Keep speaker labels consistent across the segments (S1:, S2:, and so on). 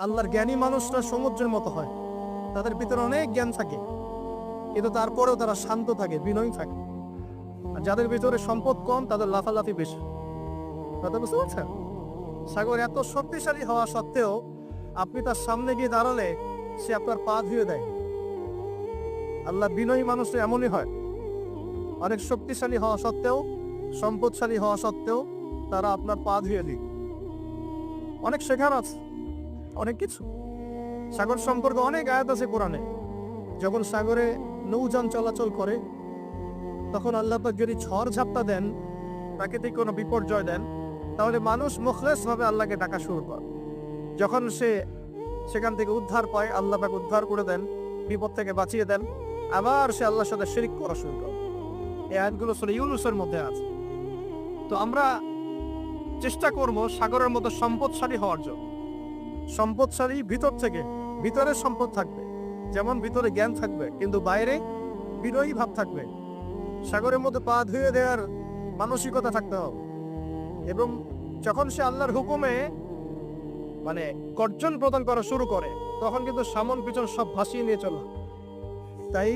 S1: আল্লাহর জ্ঞানী মানুষরা সমুদ্রের মতো হয়, তাদের ভিতরে অনেক জ্ঞান থাকে, কিন্তু তারপরেও তারা শান্ত থাকে, বিনয়ী থাকে। আর যাদের ভিতরে সম্পদ কম তাদের লাফালাফি বেশি। কথা বুঝতে পারছেন? সাগর এত শক্তিশালী হওয়া সত্ত্বেও আপনি তার সামনে গিয়ে দাঁড়ালে সে আপনার পা ধুয়ে দেয়। আল্লাহ বিনয়ী মানুষ এমনই হয়, অনেক শক্তিশালী হওয়া সত্ত্বেও, সম্পদশালী হওয়া সত্ত্বেও তারা আপনার পা ধুয়ে দিক। অনেক শেখার আছে, অনেক কিছু। সাগর সম্পর্কে অনেক আয়াত আছে কোরআনে। যখন সাগরে নৌযান চলাচল করে তখন আল্লাহ পাক যদি ঝড় ঝাপটা দেন, প্রাকৃতিক কোনো বিপর্যয় দেন, তাহলে মানুষ মুখলেস ভাবে আল্লাহকে ডাকা শুরু করে। যখন সে সেখান থেকে উদ্ধার পায়, আল্লাহ পাক উদ্ধার করে দেন, বিপদ থেকে বাঁচিয়ে দেন, আবার সে আল্লাহর সাথে শিরক করা শুরু করে। এই আয়াতগুলো সূরা ইউনূসের মধ্যে আছে। তো আমরা চেষ্টা করব সাগরের মতো সম্পদশালী হওয়ার জন্য। সম্পদশালী ভিতর থেকে, ভিতরে সম্পদ থাকবে, যেমন ভিতরে জ্ঞান থাকবে, কিন্তু বাইরে বিনয়ী ভাব থাকবে। সাগরের মধ্যে পা ধুয়ে দেওয়ার মানসিকতা থাকতে হবে। এবং যখন সে আল্লাহর হুকুমে গর্জন প্রদান করা শুরু করে, তখন কিন্তু সামন পিছন সব ভাসিয়ে নিয়ে চলে। তাই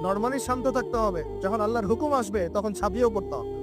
S1: নরমালি শান্ত থাকতে হবে, যখন আল্লাহর হুকুম আসবে তখন ছাপিয়েও পড়তে হবে।